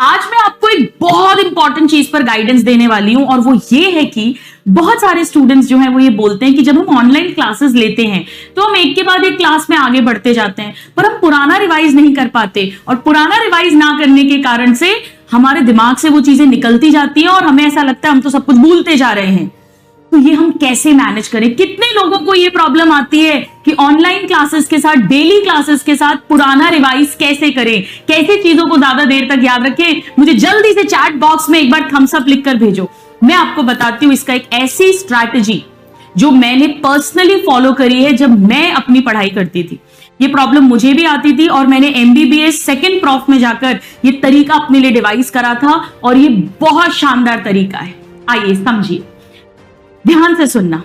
आज मैं आपको एक बहुत इंपॉर्टेंट चीज पर गाइडेंस देने वाली हूं और वो ये है कि बहुत सारे स्टूडेंट्स जो हैं वो ये बोलते हैं कि जब हम ऑनलाइन क्लासेस लेते हैं तो हम एक के बाद एक क्लास में आगे बढ़ते जाते हैं, पर हम पुराना रिवाइज नहीं कर पाते और पुराना रिवाइज ना करने के कारण से हमारे दिमाग से वो चीजें निकलती जाती हैं और हमें ऐसा लगता है हम तो सब कुछ भूलते जा रहे हैं। तो ये हम कैसे मैनेज करें? कितने लोगों को ये प्रॉब्लम आती है कि ऑनलाइन क्लासेस के साथ, डेली क्लासेस के साथ पुराना रिवाइज कैसे करें, कैसे चीजों को ज्यादा देर तक याद रखें? मुझे जल्दी से चैट बॉक्स में एक बार थम्स अप लिखकर भेजो। मैं आपको बताती हूं इसका एक ऐसी स्ट्रैटेजी जो मैंने पर्सनली फॉलो करी है जब मैं अपनी पढ़ाई करती थी। ये प्रॉब्लम मुझे भी आती थी और मैंने MBBS सेकंड प्रॉफ में जाकर ये तरीका अपने लिए डिवाइस करा था और ये बहुत शानदार तरीका है। आइए समझिए, ध्यान से सुनना।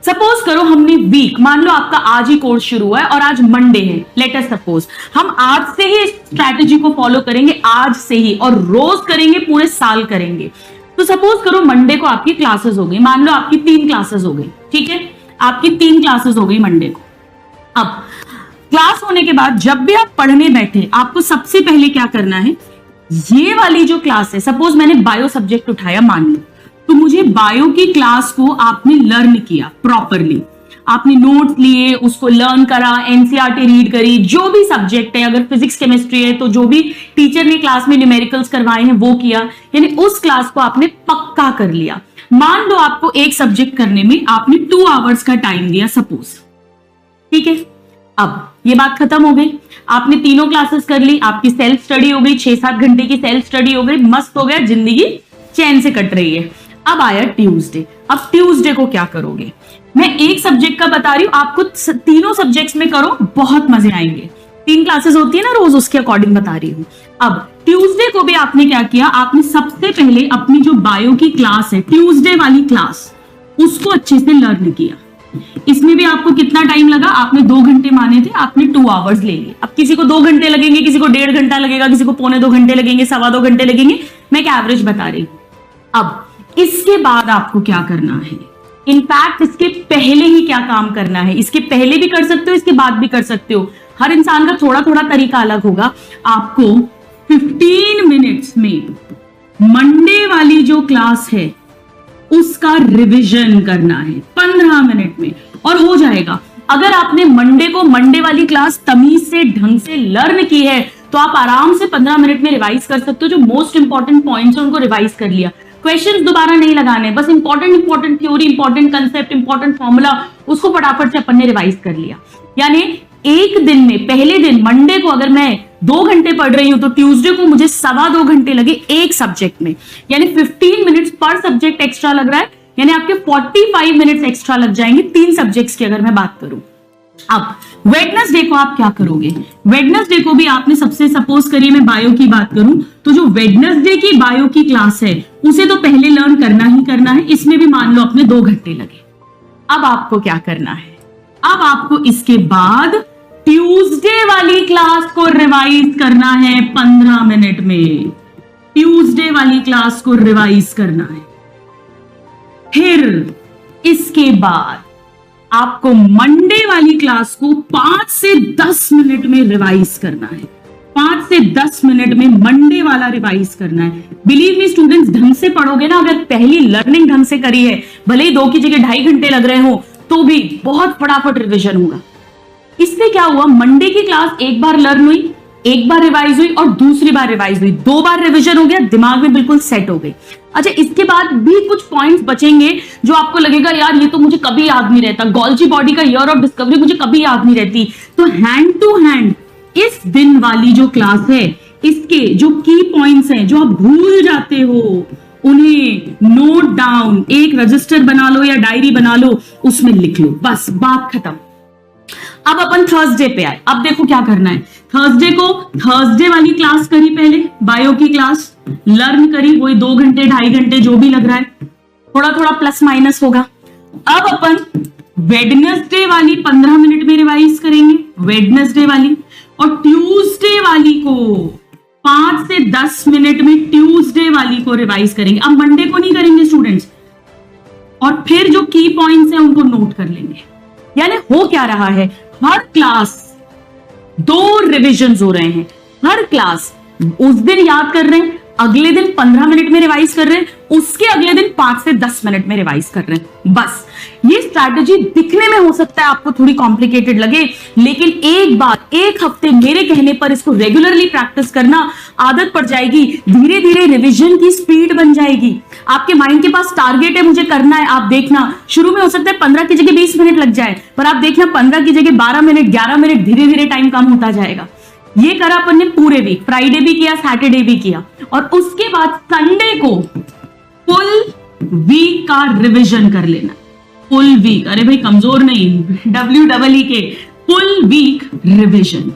सपोज करो हमने वीक, मान लो आपका आज ही कोर्स शुरू हुआ है और आज मंडे है, लेट अस सपोज हम आज से ही स्ट्रैटेजी को फॉलो करेंगे, आज से ही, और रोज करेंगे, पूरे साल करेंगे। तो सपोज करो मंडे को आपकी क्लासेस हो गई, मान लो आपकी 3 क्लासेस हो गई, ठीक है, आपकी 3 क्लासेस हो गई मंडे को। अब क्लास होने के बाद जब भी आप पढ़ने बैठे, आपको सबसे पहले क्या करना है, ये वाली जो क्लास है, सपोज मैंने बायो सब्जेक्ट उठाया मान लो, तो मुझे बायो की क्लास को आपने लर्न किया प्रॉपरली, आपने नोट्स लिए, उसको लर्न करा, NCERT रीड करी, जो भी सब्जेक्ट है, अगर फिजिक्स केमिस्ट्री है तो जो भी टीचर ने क्लास में न्यूमेरिकल्स करवाए हैं वो किया, यानी उस क्लास को आपने पक्का कर लिया। मान लो आपको एक सब्जेक्ट करने में आपने 2 आवर्स का टाइम दिया सपोज, ठीक है। अब ये बात खत्म हो गई, आपने तीनों क्लासेस कर ली, आपकी सेल्फ स्टडी हो गई, 6-7 घंटे की सेल्फ स्टडी हो गई, मस्त हो गया, जिंदगी चैन से कट रही है। अब आया ट्यूसडे। अब ट्यूसडे को क्या करोगे? मैं एक सब्जेक्ट का बता रही हूं, आपको तीनों सब्जेक्ट्स में करो, बहुत मजे आएंगे। 3 क्लासेस होती है ना रोज, उसके अकॉर्डिंग बता रही हूं। अब ट्यूसडे को भी आपने क्या किया, आपने सबसे पहले अपनी जो बायो की क्लास है, ट्यूसडे वाली क्लास, उसको अच्छे से लर्न किया। इसमें भी आपको कितना टाइम लगा? आपने 2 घंटे माने थे, आपने 2 आवर्स ले लिए। अब किसी को 2 घंटे लगेंगे, किसी को 1.5 घंटा लगेगा, किसी को 1.25-2 घंटे लगेंगे, 2.25 घंटे लगेंगे, मैं क्या एवरेज बता रही हूं। अब इसके बाद आपको क्या करना है, इनफैक्ट इसके पहले ही क्या काम करना है, इसके पहले भी कर सकते हो, इसके बाद भी कर सकते हो, हर इंसान का थोड़ा थोड़ा तरीका अलग होगा। आपको 15 मिनट्स में मंडे वाली जो क्लास है उसका रिवीजन करना है, 15 मिनट में, और हो जाएगा। अगर आपने मंडे को, मंडे वाली क्लास तमीज से, ढंग से लर्न की है तो आप आराम से 15 मिनट में रिवाइज कर सकते हो। जो मोस्ट इंपॉर्टेंट पॉइंट्स है उनको रिवाइज कर लिया, क्वेश्चंस दोबारा नहीं लगाने, बस important theory, important concept, important formula, उसको फटाफट से अपन ने रिवाइज कर लिया। यानी एक दिन में, पहले दिन मंडे को अगर मैं 2 घंटे पढ़ रही हूं तो ट्यूसडे को मुझे 2.25 घंटे लगे एक सब्जेक्ट में, यानी 15 मिनट्स पर सब्जेक्ट एक्स्ट्रा लग रहा है, यानी आपके 45 मिनट्स एक्स्ट्रा लग जाएंगे 3 सब्जेक्ट्स की अगर मैं बात करूं। अब वेडनेसडे को आप क्या करोगे? वेडनेसडे को भी आपने सबसे, सपोज करिए मैं बायो की बात करूं तो जो वेडनेसडे की बायो की क्लास है उसे तो पहले लर्न करना ही करना है, इसमें भी मान लो अपने 2 घंटे लगे। अब आपको क्या करना है, अब आपको इसके बाद ट्यूसडे वाली क्लास को रिवाइज करना है 15 मिनट में, ट्यूसडे वाली क्लास को रिवाइज करना है। फिर इसके बाद आपको मंडे वाली क्लास को 5 से 10 मिनट में रिवाइज करना है, 5 से 10 मिनट में मंडे वाला रिवाइज करना है। बिलीव मी स्टूडेंट्स, ढंग से पढ़ोगे ना, अगर पहली लर्निंग ढंग से करी है, भले ही 2 की जगह 2.5 घंटे लग रहे हो तो भी बहुत फटाफट रिवीजन होगा। इससे क्या हुआ, मंडे की क्लास एक बार लर्न हुई, एक बार रिवाइज हुई और दूसरी बार रिवाइज हुई, 2 बार रिवीजन हो गया, दिमाग में बिल्कुल सेट हो गई। अच्छा, इसके बाद भी कुछ पॉइंट्स बचेंगे जो आपको लगेगा यार ये तो मुझे कभी याद नहीं रहता, गोल्जी बॉडी का ईयर ऑफ डिस्कवरी मुझे कभी याद नहीं रहती। तो हैंड टू हैंड इस दिन वाली जो क्लास है, इसके जो की पॉइंट्स हैं जो आप भूल जाते हो, उन्हें नोट डाउन, एक रजिस्टर बना लो या डायरी बना लो, उसमें लिख लो, बस बात खत्म। अब अपन थर्सडे पे आए। अब देखो क्या करना है, थर्सडे को थर्सडे वाली क्लास करी, पहले बायो की क्लास लर्न करी, वही 2 घंटे 2.5 घंटे जो भी लग रहा है, थोड़ा थोड़ा प्लस माइनस होगा। अब अपन वेडनेसडे वाली 15 मिनट में रिवाइज करेंगे, वेडनेसडे वाली, और ट्यूसडे वाली को 5 से 10 मिनट में ट्यूसडे वाली को रिवाइज करेंगे। अब मंडे को नहीं करेंगे स्टूडेंट्स, और फिर जो की पॉइंट्स हैं उनको नोट कर लेंगे। यानी हो क्या रहा है, हर क्लास 2 रिविजन्स हो रहे हैं, हर क्लास उस दिन याद कर रहे हैं, अगले दिन 15 मिनट में रिवाइज कर रहे हैं, उसके अगले दिन 5 से 10 मिनट में रिवाइज कर रहे हैं। बस ये स्ट्रैटेजी दिखने में हो सकता है आपको थोड़ी कॉम्प्लिकेटेड लगे, लेकिन एक बार, एक हफ्ते मेरे कहने पर इसको रेगुलरली प्रैक्टिस करना, आदत पड़ जाएगी, धीरे धीरे रिवीजन की स्पीड बन जाएगी। आपके माइंड के पास टारगेट है, मुझे करना है। आप देखना शुरू में हो सकता है 15 की जगह 20 मिनट लग जाए, पर आप देखना 15 की जगह 12 मिनट, 11 मिनट, धीरे धीरे टाइम कम होता जाएगा। ये करा अपन ने पूरे वीक, फ्राइडे भी किया, सैटरडे भी किया, और उसके बाद संडे को फुल वीक का रिवीजन कर लेना। फुल वीक, अरे भाई कमजोर नहीं, WEE के फुल वीक रिवीजन।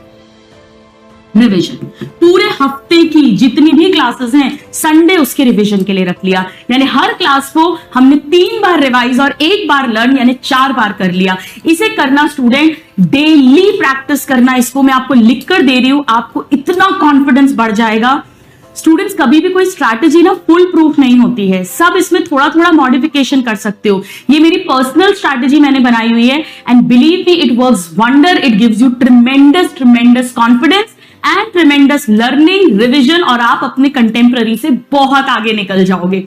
पूरे हफ्ते की जितनी भी क्लासेस हैं, संडे उसके रिवीजन के लिए रख लिया। यानी हर क्लास को हमने 3 बार रिवाइज और 1 बार लर्न, यानी 4 बार कर लिया। इसे करना स्टूडेंट, डेली प्रैक्टिस करना। इसको मैं आपको लिखकर दे रही हूं, आपको इतना कॉन्फिडेंस बढ़ जाएगा। स्टूडेंट्स, कभी भी कोई स्ट्रैटेजी ना फुल प्रूफ नहीं होती है, सब इसमें थोड़ा थोड़ा मॉडिफिकेशन कर सकते हो। ये मेरी पर्सनल स्ट्रैटेजी मैंने बनाई हुई है, and believe me, it works wonder. It gives you tremendous confidence and tremendous learning, revision, और आप अपने कंटेम्प्ररी से बहुत आगे निकल जाओगे।